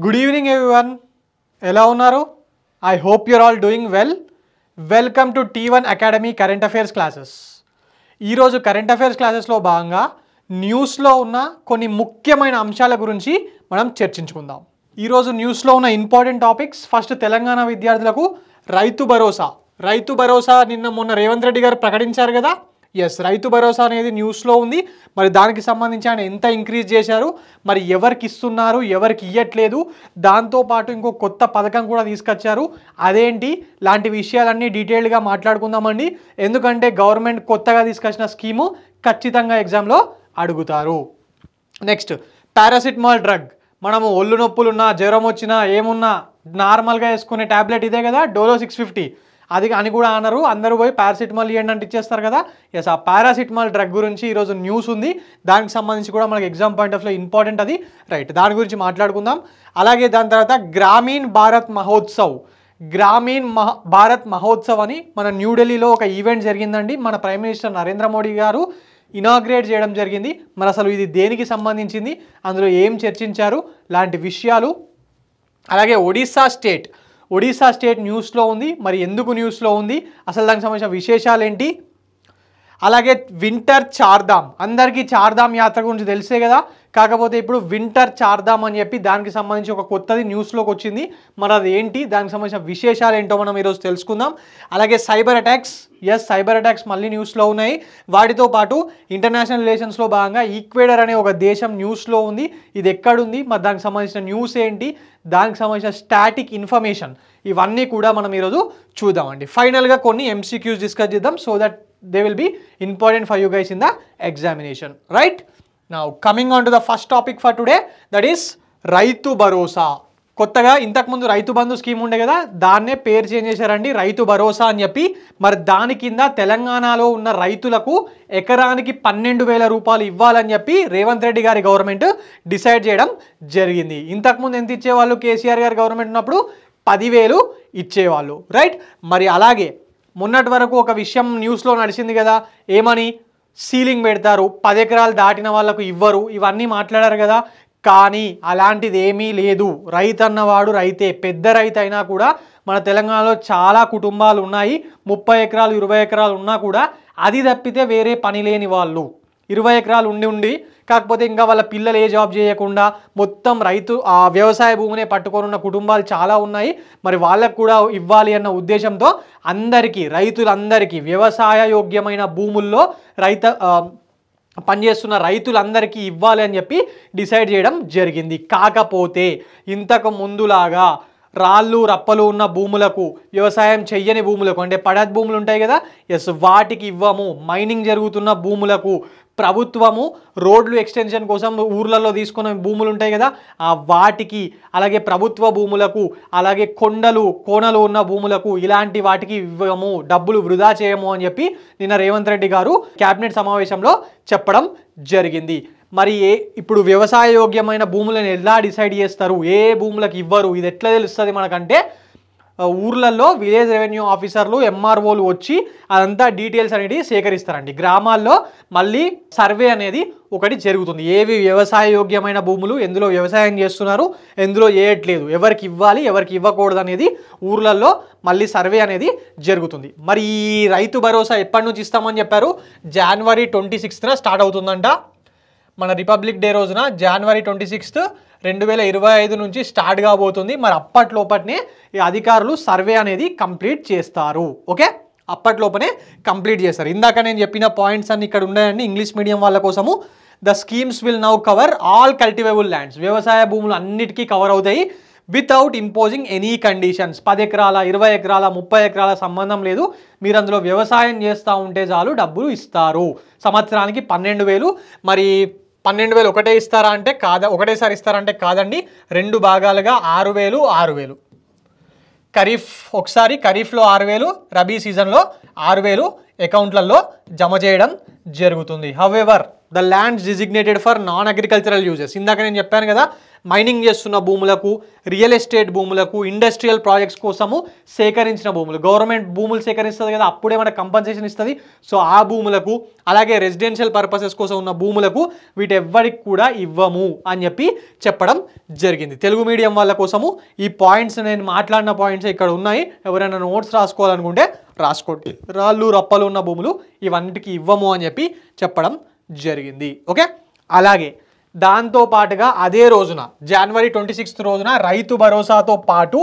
Good evening everyone. ఎలా ఉన్నారు? I hope you're all doing well. Welcome to T1 Academy Current Affairs classes. ఈ రోజు current affairs క్లాసెస్లో భాగంగా న్యూస్లో ఉన్న కొన్ని ముఖ్యమైన అంశాల గురించి మనం చర్చించుకుందాం. ఈరోజు న్యూస్లో ఉన్న ఇంపార్టెంట్ టాపిక్స్. ఫస్ట్ తెలంగాణ విద్యార్థులకు రైతు భరోసా నిన్న మొన్న రేవంత్ రెడ్డి గారు ప్రకటించారు కదా. ఎస్, రైతు భరోసా అనేది న్యూస్లో ఉంది. మరి దానికి సంబంధించి ఆయన ఎంత ఇంక్రీజ్ చేశారు, మరి ఎవరికి ఇస్తున్నారు, ఎవరికి ఇవ్వట్లేదు, దాంతోపాటు ఇంకో కొత్త పథకం కూడా తీసుకొచ్చారు, అదేంటి, లాంటి విషయాలన్నీ డీటెయిల్డ్గా మాట్లాడుకుందామండి. ఎందుకంటే గవర్నమెంట్ కొత్తగా తీసుకొచ్చిన స్కీము ఖచ్చితంగా ఎగ్జామ్లో అడుగుతారు. Next, paracetamol drug. మనము ఒళ్ళు నొప్పులున్నా, జ్వరం వచ్చినా, ఏమున్నా నార్మల్గా వేసుకునే ట్యాబ్లెట్ ఇదే కదా, డోలో 650. అది అని కూడా అనరు, అందరూ పోయి పారాసిటమాల్ ఇవ్వండి అంటే ఇచ్చేస్తారు కదా. ఎస్, ఆ పారాసిటమాల్ డ్రగ్ గురించి ఈరోజు న్యూస్ ఉంది. దానికి సంబంధించి కూడా మనకి exam point of view important అది. రైట్, దాని గురించి మాట్లాడుకుందాం. అలాగే దాని తర్వాత గ్రామీణ్ భారత్ మహోత్సవ్ అని మన న్యూఢిల్లీలో ఒక ఈవెంట్ జరిగిందండి. మన ప్రైమ్ మినిస్టర్ నరేంద్ర మోడీ గారు ఇనాగ్రేట్ చేయడం జరిగింది. మరి అసలు ఇది దేనికి సంబంధించింది, అందులో ఏం చర్చించారు, లాంటి విషయాలు. అలాగే ఒడిశా స్టేట్ న్యూస్లో ఉంది. మరి ఎందుకు న్యూస్లో ఉంది, అసలు దానికి సంబంధించిన విశేషాలు ఏంటి. అలాగే వింటర్ చార్ధామ్, అందరికీ చార్ధామ్ యాత్ర గురించి తెలిసే కదా. కాకపోతే ఇప్పుడు వింటర్ చార్ధామ్ అని చెప్పి దానికి సంబంధించి ఒక కొత్తది న్యూస్లోకి వచ్చింది. మరి అది ఏంటి, దానికి సంబంధించిన విశేషాలు ఏంటో మనం ఈరోజు తెలుసుకుందాం. అలాగే సైబర్ అటాక్స్ మళ్ళీ న్యూస్లో ఉన్నాయి. వాటితో పాటు ఇంటర్నేషనల్ రిలేషన్స్లో భాగంగా ఈక్వెడర్ అనే ఒక దేశం న్యూస్లో ఉంది. ఇది ఎక్కడుంది, మరి దానికి సంబంధించిన న్యూస్ ఏంటి, దానికి సంబంధించిన స్టాటిక్ ఇన్ఫర్మేషన్, ఇవన్నీ కూడా మనం ఈరోజు చూద్దామండి. ఫైనల్గా కొన్ని MCQs డిస్కస్ చేద్దాం, so that they will be important for you guys in the examination. Right, now coming on to the first topic for today, that is Rythu Bharosa. కొత్తగా ఇంతకుముందు రైతు బంధు స్కీమ్ ఉండే కదా, దాన్నే పేరు చేంజ్ చేశారండి, రైతు భరోసా అని చెప్పి. మరి దాని కింద తెలంగాణలో ఉన్న రైతులకు ఎకరానికి 12,000 రూపాయలు ఇవ్వాలని చెప్పి రేవంత్ రెడ్డి గారి గవర్నమెంట్ డిసైడ్ చేయడం జరిగింది. ఇంతకుముందు ఎంత ఇచ్చేవాళ్ళు, కేసీఆర్ గారి గవర్నమెంట్ ఉన్నప్పుడు 10,000 ఇచ్చేవాళ్ళు. రైట్, మరి అలాగే మొన్నటి వరకు ఒక విషయం న్యూస్లో నడిచింది కదా, ఏమని, సీలింగ్ పెడతారు, 10 ఎకరాలు దాటిన వాళ్ళకు ఇవ్వరు, ఇవన్నీ మాట్లాడారు కదా. కానీ అలాంటిది ఏమీ లేదు. రైతు అన్నవాడు రైతే, పెద్ద రైతు అయినా కూడా మన తెలంగాణలో చాలా కుటుంబాలు ఉన్నాయి. 30 ఎకరాలు 20 ఎకరాలు ఉన్నా కూడా అది తప్పితే వేరే పని లేని వాళ్ళు, 20 ఎకరాలు ఉండి కాకపోతే ఇంకా వాళ్ళ పిల్లలు ఏ జాబ్ చేయకుండా మొత్తం వ్యవసాయ భూమినే పట్టుకొని ఉన్న కుటుంబాలు చాలా ఉన్నాయి. మరి వాళ్ళకు కూడా ఇవ్వాలి అన్న ఉద్దేశంతో రైతులందరికీ వ్యవసాయ యోగ్యమైన భూముల్లో పనిచేస్తున్న రైతులందరికీ ఇవ్వాలి అని చెప్పి డిసైడ్ చేయడం జరిగింది. కాకపోతే ఇంతకు ముందులాగా రాళ్ళు రప్పలు ఉన్న భూములకు, వ్యవసాయం చెయ్యని భూములకు, అంటే పడత్ భూములు ఉంటాయి కదా, ఎస్, వాటికి ఇవ్వము. మైనింగ్ జరుగుతున్న భూములకు ప్రభుత్వము రోడ్లు ఎక్స్టెన్షన్ కోసం ఊర్లలో తీసుకున్న భూములు ఉంటాయి కదా, వాటికి, అలాగే ప్రభుత్వ భూములకు, అలాగే కోనలు ఉన్న భూములకు, ఇలాంటి వాటికి ఇవ్వము, డబ్బులు వృధా చేయము అని చెప్పి నిన్న రేవంత్ రెడ్డి గారు కేబినెట్ సమావేశంలో చెప్పడం జరిగింది. మరి ఇప్పుడు వ్యవసాయ యోగ్యమైన భూములను ఎలా డిసైడ్ చేస్తారు, ఏ భూములకు ఇవ్వరు, ఇది ఎట్లా తెలుస్తుంది మనకంటే, ఊర్లలో విలేజ్ రెవెన్యూ ఆఫీసర్లు, MROలు వచ్చి అదంతా డీటెయిల్స్ అనేది సేకరిస్తారండి. గ్రామాల్లో మళ్ళీ సర్వే అనేది ఒకటి జరుగుతుంది. ఏవి వ్యవసాయ యోగ్యమైన భూములు, ఎందులో వ్యవసాయం చేస్తున్నారు, ఎందులో చేయట్లేదు, ఎవరికి ఇవ్వాలి, ఎవరికి ఇవ్వకూడదు అనేది ఊర్లలో మళ్ళీ సర్వే అనేది జరుగుతుంది. మరి ఈ రైతు భరోసా ఎప్పటి నుంచి ఇస్తామని చెప్పారు, January 26th స్టార్ట్ అవుతుందంట. మన రిపబ్లిక్ డే రోజున January 26th 2025 నుంచి స్టార్ట్ కాబోతుంది. మరి అప్పట్లోపనే ఈ అధికారులు సర్వే అనేది కంప్లీట్ చేస్తారు. ఓకే, అప్పట్లోపనే కంప్లీట్ చేస్తారు. ఇందాక నేను చెప్పిన పాయింట్స్ అన్ని ఇక్కడ ఉన్నాయండి ఇంగ్లీష్ మీడియం వాళ్ళ కోసము. The schemes will now cover all cultivable lands, వ్యవసాయ భూములు అన్నిటికీ కవర్ అవుతాయి వితౌట్ ఇంపోజింగ్ ఎనీ కండిషన్స్. 10 ఎకరాల 20 ఎకరాల 30 ఎకరాల సంబంధం లేదు, మీరు అందులో వ్యవసాయం చేస్తూ ఉంటే చాలు డబ్బులు ఇస్తారు. సంవత్సరానికి 12,000. మరి 12,000 ఒకటే ఇస్తారా అంటే ఒకటేసారి ఇస్తారంటే కాదండి, 2 భాగాలుగా 6,000. ఖరీఫ్లో 6,000, రబీ సీజన్లో 6,000 అకౌంట్లలో జమ చేయడం జరుగుతుంది. However the lands designated for non agricultural uses. ఇందాక నేను చెప్పాను కదా, మైనింగ్ చేస్తున్న భూములకు, రియల్ ఎస్టేట్ భూములకు, ఇండస్ట్రియల్ ప్రాజెక్ట్స్ కోసము సేకరించిన భూములు, గవర్నమెంట్ భూములు సేకరిస్తుంది కదా, అప్పుడే మనకు కంపన్సేషన్ ఇస్తుంది. సో ఆ భూములకు, అలాగే రెసిడెన్షియల్ పర్పసెస్ కోసం ఉన్న భూములకు వీటెవ్వరికి కూడా ఇవ్వము అని చెప్పి చెప్పడం జరిగింది. తెలుగు మీడియం వాళ్ళ కోసము ఈ పాయింట్స్, నేను మాట్లాడిన పాయింట్స్ ఇక్కడ ఉన్నాయి. ఎవరైనా నోట్స్ రాసుకోవాలనుకుంటే రాసుకోండి. రాళ్ళు రప్పలు ఉన్న భూములు ఇవన్నిటికి ఇవ్వము అని చెప్పి చెప్పడం జరిగింది. ఓకే, అలాగే దాంతో పాటుగా అదే రోజున జనవరి 26 రోజున రైతు భరోసాతో పాటు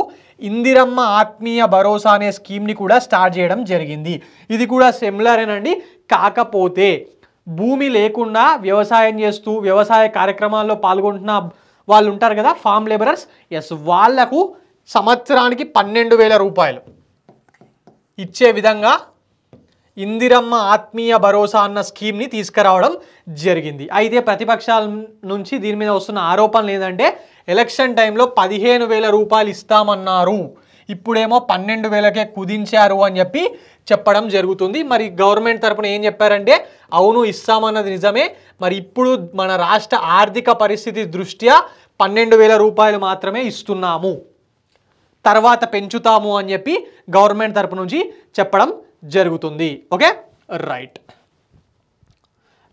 ఇందిరమ్మ ఆత్మీయ భరోసా అనే స్కీమ్ని కూడా స్టార్ట్ చేయడం జరిగింది. ఇది కూడా సిమిలరేనండి. కాకపోతే భూమి లేకుండా వ్యవసాయం చేస్తూ వ్యవసాయ కార్యక్రమాల్లో పాల్గొంటున్న వాళ్ళు ఉంటారు కదా, ఫామ్ లేబరర్స్, ఎస్, వాళ్లకు సంవత్సరానికి 12,000 రూపాయలు ఇచ్చే విధంగా ఇందిరమ్మ ఆత్మీయ భరోసా అన్న స్కీమ్ని తీసుకురావడం జరిగింది. అయితే ప్రతిపక్షాల నుంచి దీని మీద వస్తున్న ఆరోపణలు ఏంటంటే ఎలక్షన్ టైంలో 15,000 రూపాయలు ఇస్తామన్నారు, ఇప్పుడేమో 12,000కే కుదించారు అని చెప్పి చెప్పడం జరుగుతుంది. మరి గవర్నమెంట్ తరపున ఏం చెప్పారంటే అవును ఇస్తామన్నది నిజమే, మరి ఇప్పుడు మన రాష్ట్ర ఆర్థిక పరిస్థితి దృష్ట్యా 12,000 రూపాయలు మాత్రమే ఇస్తున్నాము, తర్వాత పెంచుతాము అని చెప్పి గవర్నమెంట్ తరపు నుంచి చెప్పడం జరుగుతుంది. Okay, right.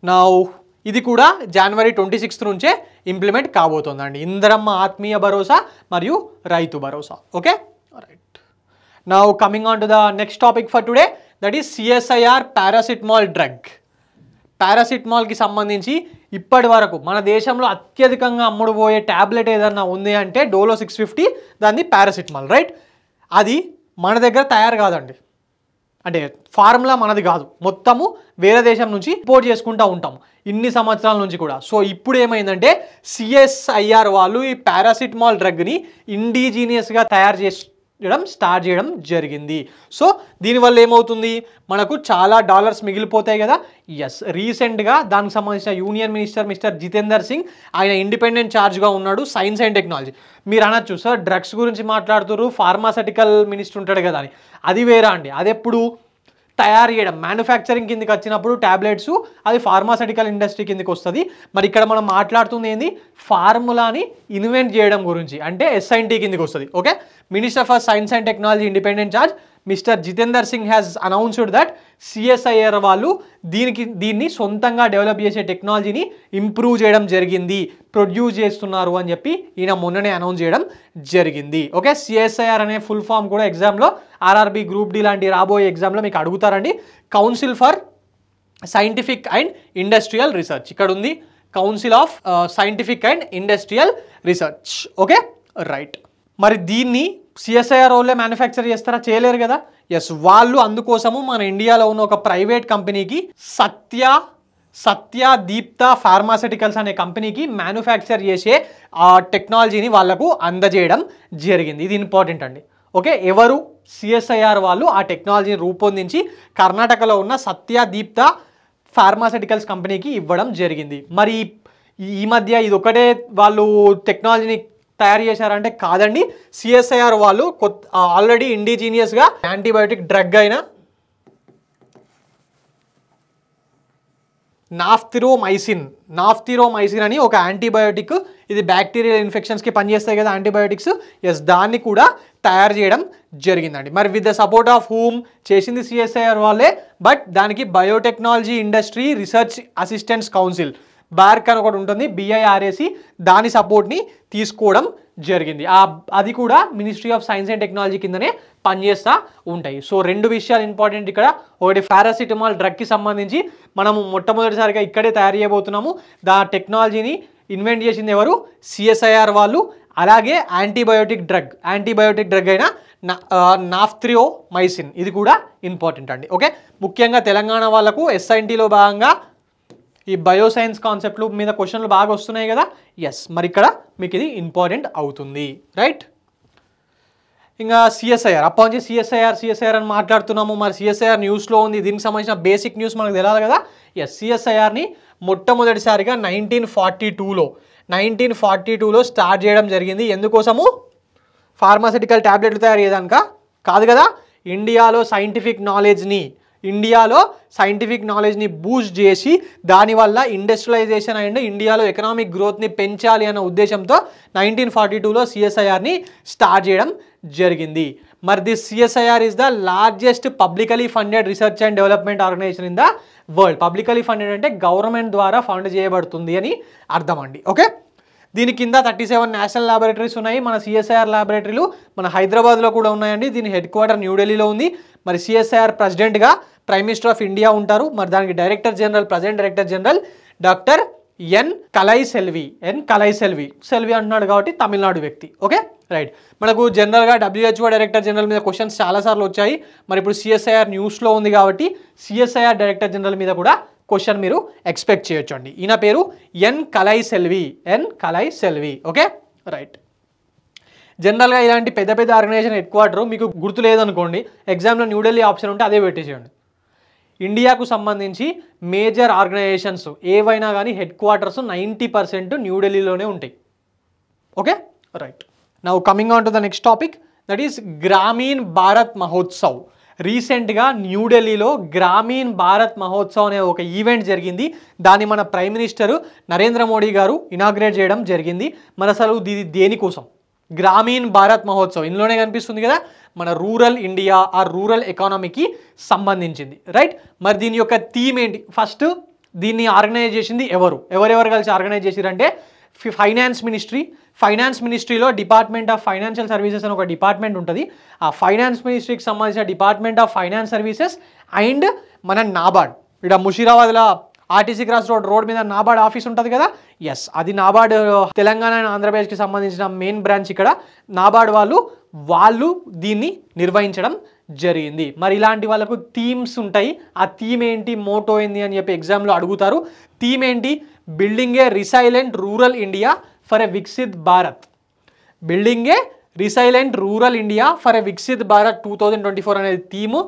నౌ ఇది కూడా జనవరి 26 నుంచే ఇంప్లిమెంట్ కాబోతుందండి, ఇందిరమ్మ ఆత్మీయ భరోసా మరియు Rythu Bharosa. Okay, right. Now coming on to the next topic for today, that is CSIR paracetamol drug. పారాసిటమాల్కి సంబంధించి ఇప్పటి వరకు మన దేశంలో అత్యధికంగా అమ్ముడుపోయే ట్యాబ్లెట్ ఏదన్నా ఉంది అంటే డోలో 650, దాన్ని పారాసిటమాల్, రైట్. అది మన దగ్గర తయారు కాదండి, అంటే ఫార్ములా మనది కాదు, మొత్తము వేరే దేశం నుంచి ఇంపోర్ట్ చేసుకుంటూ ఉంటాం ఇన్ని సంవత్సరాల నుంచి కూడా. సో ఇప్పుడు ఏమైందంటే CSIR వాళ్ళు ఈ పారాసిటమాల్ డ్రగ్ని ఇండిజీనియస్గా తయారు చేయడం స్టార్ట్ చేయడం జరిగింది. సో దీనివల్ల ఏమవుతుంది, మనకు చాలా డాలర్స్ మిగిలిపోతాయి కదా. ఎస్, రీసెంట్గా దానికి సంబంధించిన union minister mister Jitender Singh, ఆయన ఇండిపెండెంట్ ఛార్జ్గా ఉన్నాడు సైన్స్ అండ్ టెక్నాలజీ. మీరు అనొచ్చు సార్ డ్రగ్స్ గురించి మాట్లాడుతున్నారు, ఫార్మాసిటికల్ మినిస్టర్ ఉంటాడు కదా అని. అది వేరా అండి, అది ఎప్పుడు తయారు చేయడం మ్యానుఫ్యాక్చరింగ్ కిందకి వచ్చినప్పుడు ట్యాబ్లెట్స్ అది ఫార్మాసిటికల్ ఇండస్ట్రీ కిందకి వస్తుంది. మరి ఇక్కడ మనం మాట్లాడుతుంది ఏంది, ఫార్ములాని ఇన్వెంట్ చేయడం గురించి, అంటే SINT కిందకి వస్తుంది. Okay, minister for science and technology independent charge mister Jitender Singh has announced that CSIR వాళ్ళు దీన్ని సొంతంగా డెవలప్ చేసే టెక్నాలజీని ఇంప్రూవ్ చేయడం జరిగింది, ప్రొడ్యూస్ చేస్తున్నారు అని చెప్పి ఈయన మొన్ననే అనౌన్స్ చేయడం జరిగింది. ఓకే, CSIR అనే ఫుల్ ఫామ్ కూడా ఎగ్జామ్లో RRB గ్రూప్ డి లాంటి రాబోయే ఎగ్జామ్లో మీకు అడుగుతారండి. Council for scientific and industrial research, ఇక్కడ ఉంది council of scientific and industrial research. Okay, right. మరి దీన్ని CSIR వాళ్ళే మ్యానుఫ్యాక్చర్ చేస్తారా, చేయలేరు కదా. ఎస్, వాళ్ళు అందుకోసము మన ఇండియాలో ఉన్న ఒక ప్రైవేట్ కంపెనీకి సత్య దీప్త ఫార్మాసిటికల్స్ అనే కంపెనీకి మ్యానుఫ్యాక్చర్ చేసే ఆ టెక్నాలజీని వాళ్లకు అందజేయడం జరిగింది. ఇది ఇంపార్టెంట్ అండి. ఓకే, ఎవరు, CSIR వాళ్ళు ఆ టెక్నాలజీని రూపొందించి కర్ణాటకలో ఉన్న సత్య దీప్త ఫార్మాసిటికల్స్ కంపెనీకి ఇవ్వడం జరిగింది. మరి ఈ మధ్య ఇది ఒకటే వాళ్ళు టెక్నాలజీని తయారు చేశారంటే కాదండి. CSIR వాళ్ళు ఆల్రెడీ ఇండిజీనియస్గా యాంటీబయోటిక్ డ్రగ్ అయిన నాఫ్తిరోమైసిన్ అని ఒక యాంటీబయోటిక్, ఇది బ్యాక్టీరియల్ ఇన్ఫెక్షన్స్కి పనిచేస్తాయి కదా యాంటీబయోటిక్స్. ఎస్, దాన్ని కూడా తయారు చేయడం జరిగిందండి. మరి with the support of whom చేసింది CSIR వాళ్ళే, బట్ దానికి biotechnology industry research assistants council BARC అని ఒకటి ఉంటుంది, BIRAC, దాని సపోర్ట్ని తీసుకోవడం జరిగింది. అది కూడా ministry of science and technology కిందనే పనిచేస్తూ ఉంటాయి. సో రెండు విషయాలు ఇంపార్టెంట్ ఇక్కడ. ఒకటి పారాసిటమాల్ డ్రగ్కి సంబంధించి మనము మొట్టమొదటిసారిగా ఇక్కడే తయారు చేయబోతున్నాము. టెక్నాలజీని ఇన్వెంట్ చేసింది ఎవరు, CSIR వాళ్ళు. అలాగే యాంటీబయోటిక్ డ్రగ్ అయిన నాఫ్తిరోమైసిన్, ఇది కూడా ఇంపార్టెంట్ అండి. ఓకే, ముఖ్యంగా తెలంగాణ వాళ్ళకు SINTలో భాగంగా ఈ బయోసైన్స్ కాన్సెప్ట్లు మీద క్వశ్చన్లు బాగా వస్తున్నాయి కదా. ఎస్, మరి ఇక్కడ మీకు ఇది ఇంపార్టెంట్ అవుతుంది, రైట్. ఇంకా CSIR అప్పటి నుంచి CSIR అని మాట్లాడుతున్నాము. మరి CSIR న్యూస్లో ఉంది, దీనికి సంబంధించిన బేసిక్ న్యూస్ మనకు తెలియాలి కదా. ఎస్, CSIRని మొట్టమొదటిసారిగా 1942లో స్టార్ట్ చేయడం జరిగింది. ఎందుకోసము, ఫార్మాసిటికల్ ట్యాబ్లెట్లు తయారు చేయడానిక కాదు కదా, ఇండియాలో సైంటిఫిక్ నాలెడ్జ్ని ఇండియాలో సైంటిఫిక్ నాలెడ్జ్ని బూస్ట్ చేసి దానివల్ల ఇండస్ట్రియలైజేషన్ అండ్ ఇండియాలో ఎకనామిక్ గ్రోత్ని పెంచాలి అన్న ఉద్దేశంతో 1942లో సిఎస్ఐఆర్ని స్టార్ట్ చేయడం జరిగింది. మరి this CSIR is the largest publicly funded research and development organisation in the world. Publicly funded అంటే గవర్నమెంట్ ద్వారా ఫండ్ చేయబడుతుంది అని అర్థం అండి. ఓకే, దీని కింద 37 నేషనల్ ల్యాబొరేటరీస్ ఉన్నాయి. మన సిఎస్ఐఆర్ ల్యాబొరేటరీలు మన హైదరాబాద్లో కూడా ఉన్నాయండి. దీని హెడ్ క్వార్టర్ న్యూఢిల్లీలో ఉంది. మరి సిఎస్ఐఆర్ ప్రెసిడెంట్గా ప్రైమ్ మినిస్టర్ ఆఫ్ ఇండియా ఉంటారు. మరి దానికి director general, present director general doctor N Kalai Selvi. Selvi అంటున్నాడు కాబట్టి తమిళనాడు వ్యక్తి. Okay right. మనకు జనరల్గా WHO డైరెక్టర్ జనరల్ మీద క్వశ్చన్స్ చాలాసార్లు వచ్చాయి. మరి ఇప్పుడు సిఎస్ఐఆర్ న్యూస్లో ఉంది కాబట్టి సిఎస్ఐఆర్ డైరెక్టర్ జనరల్ మీద కూడా క్వశ్చన్ మీరు ఎక్స్పెక్ట్ చేయొచ్చు అండి. ఈయన పేరు N Kalai Selvi. Okay right. జనరల్గా ఇలాంటి పెద్ద పెద్ద ఆర్గనైజేషన్ హెడ్ క్వార్టర్ మీకు గుర్తు లేదనుకోండి, ఎగ్జామ్లో న్యూఢిల్లీ ఆప్షన్ ఉంటే అదే పెట్టేసేయండి. ఇండియాకు సంబంధించి మేజర్ ఆర్గనైజేషన్స్ ఏవైనా కానీ హెడ్ క్వార్టర్స్ 90% న్యూఢిల్లీలోనే ఉంటాయి. Okay right. Now coming on to the next topic, that is Grameen Bharat Mahotsav. రీసెంట్గా న్యూఢిల్లీలో గ్రామీణ్ భారత్ మహోత్సవ్ అనే ఒక ఈవెంట్ జరిగింది. దాన్ని మన ప్రైమ్ మినిస్టర్ నరేంద్ర మోడీ గారు ఇనాగ్రేట్ చేయడం జరిగింది. మరి అసలు ఇది దేనికోసం? గ్రామీణ్ భారత్ మహోత్సవ్ ఇందులోనే కనిపిస్తుంది కదా, మన రూరల్ ఇండియా ఆ రూరల్ ఎకానమీకి సంబంధించింది. రైట్. మరి దీని యొక్క థీమ్ ఏంటి? ఫస్ట్ దీన్ని ఆర్గనైజ్ చేసింది ఎవరెవరు కలిసి ఆర్గనైజ్ చేసిరంటే ఫైనాన్స్ మినిస్ట్రీలో డిపార్ట్మెంట్ ఆఫ్ ఫైనాన్షియల్ సర్వీసెస్ అని ఒక డిపార్ట్మెంట్ ఉంటుంది. ఆ ఫైనాన్స్ మినిస్ట్రీకి సంబంధించిన department of finance services and మన నాబార్డ్, ఇక్కడ ముషీరాబాద్లో ఆర్టీసీ క్రాస్ రోడ్ మీద నాబార్డ్ ఆఫీస్ ఉంటుంది కదా, ఎస్ అది నాబార్డ్ తెలంగాణ అండ్ ఆంధ్రప్రదేశ్కి సంబంధించిన మెయిన్ బ్రాంచ్. ఇక్కడ నాబార్డ్ వాళ్ళు దీన్ని నిర్వహించడం జరిగింది. మరి ఇలాంటి వాళ్ళకు థీమ్స్ ఉంటాయి. ఆ థీమ్ ఏంటి, మోటో ఏంటి అని చెప్పి ఎగ్జామ్లో అడుగుతారు. థీమ్ ఏంటి? Building A resilient rural India for a Viksit Bharat. Building A resilient rural India for a Viksit Bharat 2024 అనేది థీము.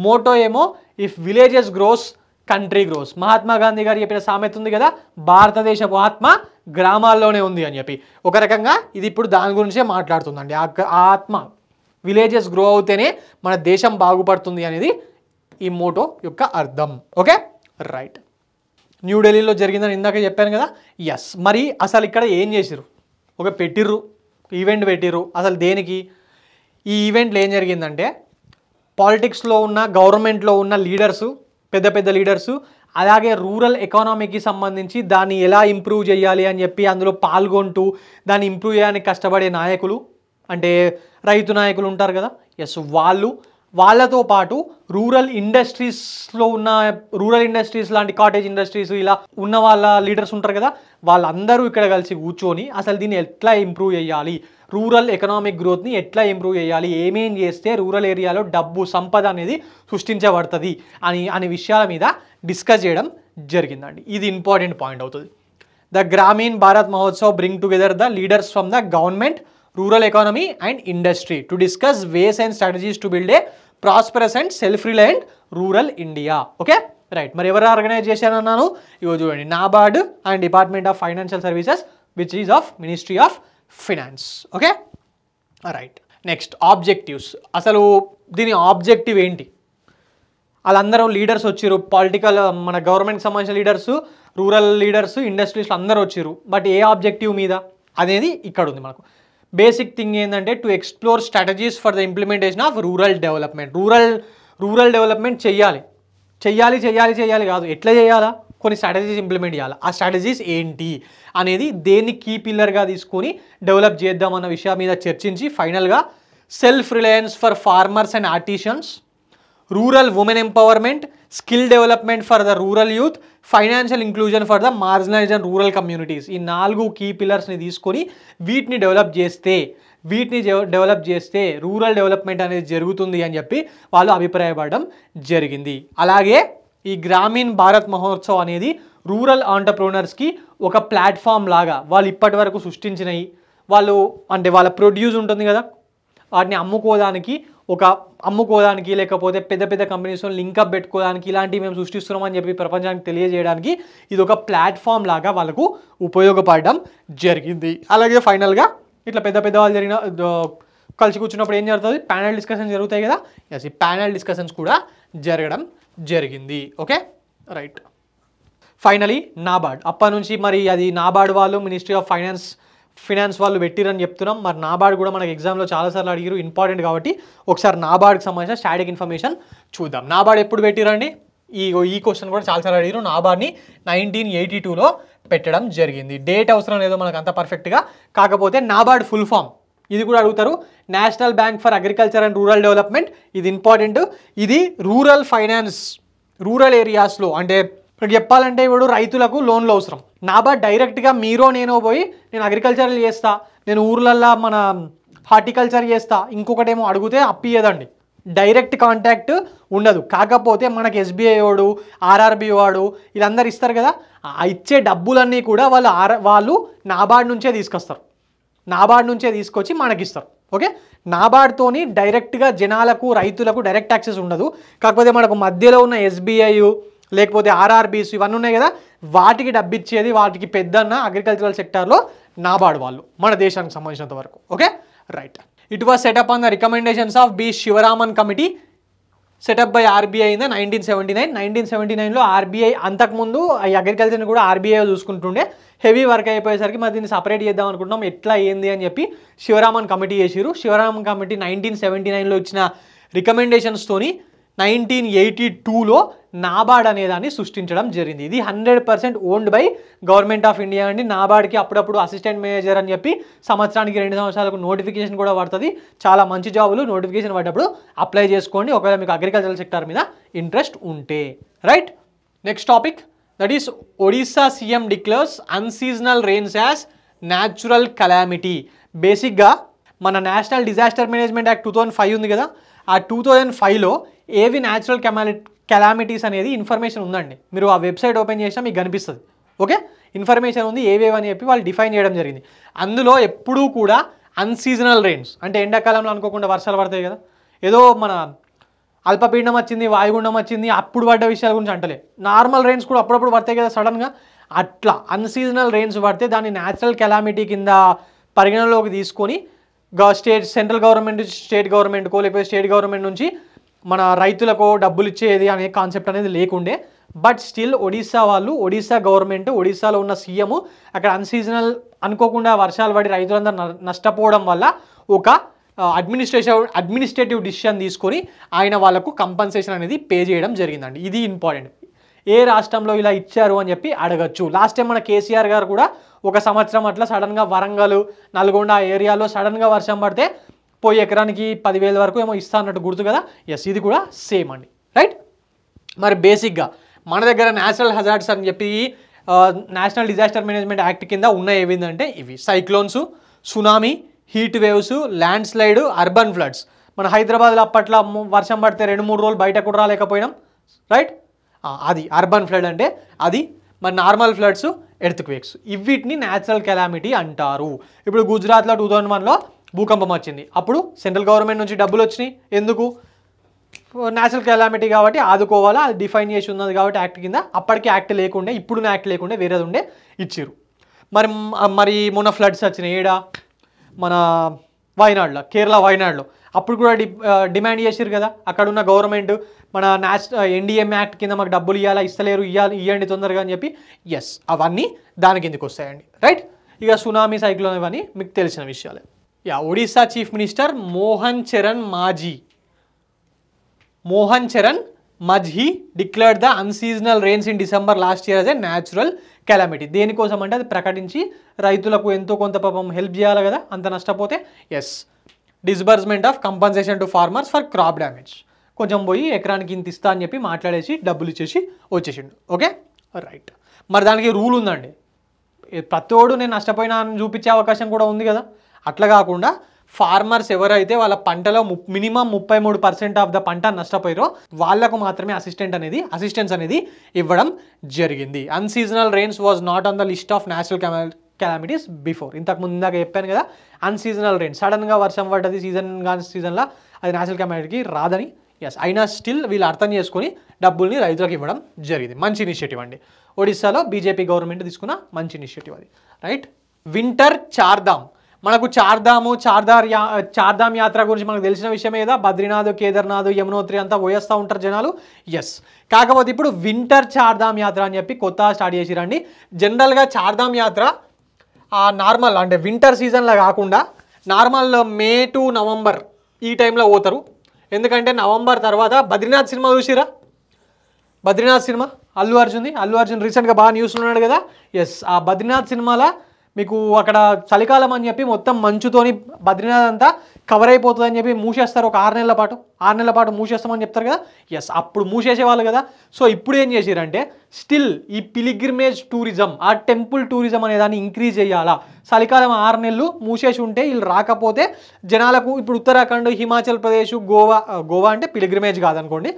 మోటో ఏమో if villages gross country gross. Mahatma Gandhi గారు చెప్పిన సామెత ఉంది కదా, భారతదేశపు ఆత్మ గ్రామాల్లోనే ఉంది అని చెప్పి. ఒక రకంగా ఇది ఇప్పుడు దాని గురించే మాట్లాడుతుందండి. ఆ ఆత్మ విలేజెస్ గ్రో అవుతేనే మన దేశం బాగుపడుతుంది అనేది ఈ మోటో యొక్క అర్థం. Okay right. న్యూఢిల్లీలో జరిగిందని ఇందాక చెప్పాను కదా, ఎస్. మరి అసలు ఇక్కడ ఏం చేసిర్రు? ఈవెంట్ పెట్టిర్రు. అసలు దేనికి? ఈ ఈవెంట్లో ఏం జరిగిందంటే పాలిటిక్స్లో ఉన్న గవర్నమెంట్లో ఉన్న లీడర్సు, పెద్ద లీడర్సు, అలాగే రూరల్ ఎకానమీకి సంబంధించి దాన్ని ఎలా ఇంప్రూవ్ చేయాలి అని చెప్పి అందులో పాల్గొంటూ దాన్ని ఇంప్రూవ్ చేయడానికి కష్టపడే నాయకులు, అంటే రైతు నాయకులు ఉంటారు కదా, ఎస్ వాళ్ళతో పాటు రూరల్ ఇండస్ట్రీస్ లాంటి కాటేజ్ ఇండస్ట్రీస్ ఇలా ఉన్న వాళ్ళ లీడర్స్ ఉంటారు కదా, వాళ్ళందరూ ఇక్కడ కలిసి కూర్చొని అసలు దీన్ని ఎట్లా ఇంప్రూవ్ చేయాలి, రూరల్ ఎకనామిక్ గ్రోత్ని ఎట్లా ఇంప్రూవ్ చేయాలి, ఏమేం చేస్తే రూరల్ ఏరియాలో డబ్బు సంపద అనేది సృష్టించబడుతుంది అనే విషయాల మీద డిస్కస్ చేయడం జరిగిందండి. ఇది ఇంపార్టెంట్ పాయింట్ అవుతుంది. The Grameen Bharat Mahotsav bring together the leaders from the government, rural economy and industry to discuss ways and strategies to build a prosperous and self reliant rural India. Okay right. మరి ఎవరు organise చేశారన్నాను? ఇగో చూడండి, NABARD and department of financial services which is of ministry of finance. Okay right. Next objectives. అసలు దీని objective ఏంటి? వాళ్ళందరూ leaders వచ్చారు, political మన గవర్నమెంట్కి సంబంధించిన లీడర్స్, రూరల్ లీడర్స్, ఇండస్ట్రీస్ అందరూ వచ్చారు. బట్ ఏ ఆబ్జెక్టివ్ మీద అనేది ఇక్కడ ఉంది మనకు. బేసిక్ థింగ్ ఏంటంటే to explore strategies for the implementation of rural development. Rural development చెయ్యాలి కాదు, ఎట్లా చేయాలా, కొన్ని స్ట్రాటజీస్ ఇంప్లిమెంట్ చేయాలి. ఆ స్ట్రాటజీస్ ఏంటి అనేది దేన్ని కీ పిల్లర్గా తీసుకొని డెవలప్ చేద్దామన్న విషయం మీద చర్చించి ఫైనల్గా self Reliance for farmers and artisans, rural women empowerment, skill development for the rural youth, financial inclusion for the marginalised and rural communities. ఈ 4 కీ పిల్లర్స్ని తీసుకొని వీటిని డెవలప్ చేస్తే రూరల్ డెవలప్మెంట్ అనేది జరుగుతుంది అని చెప్పి వాళ్ళు అభిప్రాయపడడం జరిగింది. అలాగే ఈ గ్రామీణ్ భారత్ మహోత్సవ్ అనేది రూరల్ ఆంటర్ప్రెన్యూర్స్కి ఒక ప్లాట్ఫామ్ లాగా వాళ్ళు ఇప్పటి వరకు సృష్టించినవి, వాళ్ళ ప్రొడ్యూస్ ఉంటుంది కదా, వాటిని అమ్ముకోవడానికి లేకపోతే పెద్ద కంపెనీస్తో లింకప్ పెట్టుకోవడానికి ఇలాంటివి మేము సృష్టిస్తున్నామని చెప్పి ప్రపంచానికి తెలియజేయడానికి ఇది ఒక ప్లాట్ఫామ్ లాగా వాళ్ళకు ఉపయోగపడడం జరిగింది. అలాగే ఫైనల్గా ఇట్లా పెద్ద వాళ్ళు కలిసి కూర్చున్నప్పుడు ఏం జరుగుతుంది? ప్యానల్ డిస్కషన్స్ జరుగుతాయి కదా, ఎస్ ఈ ప్యానల్ డిస్కషన్స్ కూడా జరగడం జరిగింది. Okay, right. ఫైనలీ నాబార్డ్ అప్పటి నుంచి మరి అది నాబార్డ్ వాళ్ళు మినిస్ట్రీ ఆఫ్ ఫైనాన్స్ వాళ్ళు పెట్టిరని చెప్తున్నాం. మరి నాబార్డ్ కూడా మనకి ఎగ్జామ్లో చాలాసార్లు అడిగారు, ఇంపార్టెంట్ కాబట్టి ఒకసారి నాబార్డ్కి సంబంధించిన స్టాటిక్ ఇన్ఫర్మేషన్ చూద్దాం. నాబార్డ్ ఎప్పుడు పెట్టిరండి? ఈ క్వశ్చన్ కూడా చాలాసార్లు అడిగారు. నాబార్డ్ని 1982లో పెట్టడం జరిగింది. డేట్ అవసరం లేదో మనకు అంత పర్ఫెక్ట్గా, కాకపోతే నాబార్డ్ ఫుల్ ఫామ్ ఇది కూడా అడుగుతారు. National bank for agriculture and rural development, ఇది ఇంపార్టెంట్. ఇది రూరల్ ఫైనాన్స్, రూరల్ ఏరియాస్లో అంటే ఇప్పుడు చెప్పాలంటే ఇప్పుడు రైతులకు లోన్లు అవసరం. నాబార్డ్ డైరెక్ట్గా మీరో నేనో పోయి నేను అగ్రికల్చర్ చేస్తా, నేను ఊర్లల్లో మన హార్టికల్చర్ చేస్తా, ఇంకొకటేమో అడిగితే అప్పియదండి. డైరెక్ట్ కాంటాక్ట్ ఉండదు. కాకపోతే మనకి ఎస్బీఐ వాడు, ఆర్ఆర్బీ వాడు వీళ్ళందరూ ఇస్తారు కదా, ఇచ్చే డబ్బులన్నీ కూడా వాళ్ళు నాబార్డ్ నుంచే తీసుకొస్తారు. నాబార్డ్ నుంచే తీసుకొచ్చి మనకి ఇస్తారు. ఓకే, నాబార్డ్తోని డైరెక్ట్గా జనాలకు రైతులకు డైరెక్ట్ యాక్సెస్ ఉండదు. కాకపోతే మనకు మధ్యలో ఉన్న ఎస్బీఐ లేకపోతే ఆర్ఆర్బీస్ ఇవన్నీ ఉన్నాయి కదా, వాటికి డబ్బు ఇచ్చేది, వాటికి పెద్దన్న అగ్రికల్చరల్ సెక్టార్లో నాబార్డ్ వాళ్ళు మన దేశానికి సంబంధించినంత వరకు. Okay, right. It was set up on the recommendations of B Sivaraman committee set up by RBI in the 1979. 1979లో ఆర్బీఐ, అంతకుముందు ఈ అగ్రికల్చర్ని కూడా ఆర్బీఐ చూసుకుంటుండే. హెవీ వర్క్ అయిపోయేసరికి మరి దీన్ని సపరేట్ చేద్దాం అనుకుంటున్నాం, ఎట్లా ఏంది అని చెప్పి శివరామన్ కమిటీ చేసిరు. శివరామన్ కమిటీ 1979లో ఇచ్చిన రికమెండేషన్స్తోని 1982లో నాబార్డ్ అనేదాన్ని సృష్టించడం జరిగింది. ఇది 100% owned by government of India అండి. నాబార్డ్కి అప్పుడప్పుడు అసిస్టెంట్ మేనేజర్ అని చెప్పి సంవత్సరానికి 2 సంవత్సరాలకు నోటిఫికేషన్ కూడా పడుతుంది. చాలా మంచి జాబులు, నోటిఫికేషన్ పడ్డప్పుడు అప్లై చేసుకోండి ఒకవేళ మీకు అగ్రికల్చరల్ సెక్టార్ మీద ఇంట్రెస్ట్ ఉంటే. Right, next topic, that is Odisha CM declares unseasonal rains as natural calamity. బేసిక్గా మన నేషనల్ డిజాస్టర్ మేనేజ్మెంట్ యాక్ట్ 2005 ఉంది కదా, ఆ 2005లో ఏవి న్యాచురల్ కెలామిటీస్ అనేది ఇన్ఫర్మేషన్ ఉందండి. మీరు ఆ వెబ్సైట్ ఓపెన్ చేసినా మీకు కనిపిస్తుంది. ఓకే, ఇన్ఫర్మేషన్ ఉంది ఏవేవి అని చెప్పి వాళ్ళు డిఫైన్ చేయడం జరిగింది. అందులో ఎప్పుడూ కూడా అన్సీజనల్ రెయిన్స్ అంటే ఎండాకాలంలో అనుకోకుండా వర్షాలు పడతాయి కదా, ఏదో మన అల్పపీడనం వచ్చింది, వాయుగుండం వచ్చింది, అప్పుడు పడ్డ విషయాల గురించి అంటలే. నార్మల్ రెయిన్స్ కూడా అప్పుడప్పుడు పడతాయి కదా సడన్గా, అట్లా అన్సీజనల్ రెయిన్స్ పడితే దాన్ని న్యాచురల్ కెలామిటీ కింద పరిగణలోకి తీసుకొని సెంట్రల్ గవర్నమెంట్ స్టేట్ గవర్నమెంట్కో లేకపోతే స్టేట్ గవర్నమెంట్ నుంచి మన రైతులకు డబ్బులు ఇచ్చేది అనే కాన్సెప్ట్ అనేది లేకుండే. బట్ స్టిల్ ఒడిస్సా గవర్నమెంట్, ఒడిస్సాలో ఉన్న సీఎం అక్కడ అన్సీజనల్ అనుకోకుండా వర్షాలు పడి రైతులందరూ నష్టపోవడం వల్ల ఒక అడ్మినిస్ట్రేటివ్ డిసిషన్ తీసుకొని ఆయన వాళ్ళకు కంపన్సేషన్ అనేది పే చేయడం జరిగిందండి. ఇది ఇంపార్టెంట్. ఏ రాష్ట్రంలో ఇలా ఇచ్చారు అని చెప్పి అడగచ్చు. లాస్ట్ టైం మన కేసీఆర్ గారు కూడా ఒక సంవత్సరం అట్లా సడన్గా వరంగల్, నల్గొండ ఏరియాలో సడన్గా వర్షం పడితే పోయి ఎకరానికి 10,000 వరకు ఏమో ఇస్తా అన్నట్టు గుర్తు కదా. ఎస్, ఇది కూడా సేమ్ అండి. రైట్, మరి బేసిక్గా మన దగ్గర నేచురల్ హజార్డ్స్ అని చెప్పి నేషనల్ డిజాస్టర్ మేనేజ్మెంట్ యాక్ట్ కింద ఉన్నాయి. ఏవిందంటే ఇవి cyclones, tsunami, heat waves, landslide, urban floods. మన హైదరాబాద్లో అప్పట్లో వర్షం పడితే 2-3 రోజులు బయట కూడా రాలేకపోయినాం. రైట్, అది అర్బన్ ఫ్లడ్ అంటే అది. మరి నార్మల్ ఫ్లడ్స్, ఎర్త్క్వేక్స్, ఇవిటిని న్యాచురల్ కెలామిటీ అంటారు. ఇప్పుడు గుజరాత్లో 2001లో భూకంపం వచ్చింది, అప్పుడు సెంట్రల్ గవర్నమెంట్ నుంచి డబ్బులు వచ్చినాయి. ఎందుకు? నేచురల్ కెలామిటీ కాబట్టి ఆదుకోవాలా, అది డిఫైన్ చేసి ఉన్నది కాబట్టి యాక్ట్ కింద. అప్పటికి యాక్ట్ లేకుండే, ఇప్పుడు యాక్ట్ లేకుండే, వేరేది ఉండే ఇచ్చిరు. మరి మొన్న ఫ్లడ్స్ వచ్చినాయి ఏడా మన వయనాడులో, కేరళ వయనాడులో. అప్పుడు కూడా డిమాండ్ చేసిరు కదా అక్కడ ఉన్న గవర్నమెంట్, మన ఎన్డీఎం యాక్ట్ కింద మాకు డబ్బులు ఇవ్వాలా, ఇస్తలేరు, ఇవ్వండి తొందరగా అని చెప్పి. ఎస్, అవన్నీ దాని కిందకి వస్తాయండి. రైట్, ఇక సునామీ, సైక్లోన్ ఇవన్నీ మీకు తెలిసిన విషయాలే. Odisha chief minister Mohan Charan Majhi declared the unseasonal rains in December last year as a natural calamity. దేనికోసం అంటే అది ప్రకటించి రైతులకు ఎంతో కొంత పాపం హెల్ప్ చేయాలి కదా అంత నష్టపోతే. Yes, disbursement of compensation to farmers for crop damage. కొంచెం పోయి ఎకరానికి ఇంత ఇస్తా అని చెప్పి మాట్లాడేసి డబ్బులు ఇచ్చేసి వచ్చేసిండు. Okay, right. మరి దానికి రూల్ ఉందండి, ప్రతోడు నేను నష్టపోయినా అని చూపించే అవకాశం కూడా ఉంది కదా. అట్లా కాకుండా ఫార్మర్స్ ఎవరైతే వాళ్ళ పంటలో మినిమం 33% ఆఫ్ ద పంట నష్టపోయారో వాళ్ళకు మాత్రమే అసిస్టెన్స్ అనేది ఇవ్వడం జరిగింది. Unseasonal rains was not on the list of national calamities before. ఇందాక చెప్పాను కదా, అన్సీజనల్ రెయిన్ సడన్గా వర్షం పడ్డది సీజన్లో అది నేషనల్ కెలామిటీకి రాదని. ఎస్, అయినా స్టిల్ వీళ్ళు అర్థం చేసుకొని డబ్బుల్ని రైతులకు ఇవ్వడం జరిగింది. మంచి ఇనిషియేటివ్ అండి. ఒడిస్సాలో బీజేపీ గవర్నమెంట్ తీసుకున్న మంచి ఇనిషియేటివ్ అది. Right, winter Chardham. మనకు చార్ధామ్ యాత్ర గురించి మనకు తెలిసిన విషయమే కదా, బద్రీనాథ్, కేదార్నాథ్, యమునోత్రి అంతా పోయేస్తూ ఉంటారు జనాలు. ఎస్, కాకపోతే ఇప్పుడు వింటర్ చార్ధామ్ యాత్ర అని చెప్పి కొత్తగా స్టార్ట్ చేసిరండి. జనరల్గా చార్ధామ్ యాత్ర నార్మల్ అంటే వింటర్ సీజన్లో కాకుండా నార్మల్ మే టు నవంబర్ ఈ టైంలో పోతారు. ఎందుకంటే నవంబర్ తర్వాత బద్రీనాథ్ సినిమా చూసిరా, బద్రీనాథ్ సినిమా అల్లు అర్జున్ రీసెంట్గా బాగా న్యూస్లో ఉన్నాడు కదా. ఎస్, ఆ బద్రీనాథ్ సినిమాలో మీకు అక్కడ చలికాలం అని చెప్పి మొత్తం మంచుతోని బద్రీనాథ్ అంతా కవర్ అయిపోతుంది అని చెప్పి మూసేస్తారు. ఒక 6 నెలల పాటు మూసేస్తామని చెప్తారు కదా. ఎస్, అప్పుడు మూసేసేవాళ్ళు కదా. సో ఇప్పుడు ఏం చేసారంటే స్టిల్ ఈ పిలిగ్రిమేజ్ టూరిజం, ఆ టెంపుల్ టూరిజం అనే దాన్ని ఇంక్రీజ్ చేయాలా. చలికాలం 6 నెలలు మూసేసి ఉంటే వీళ్ళు రాకపోతే జనాలకు ఇప్పుడు ఉత్తరాఖండ్, హిమాచల్ ప్రదేశ్, గోవా అంటే పిలిగ్రిమేజ్ కాదనుకోండి,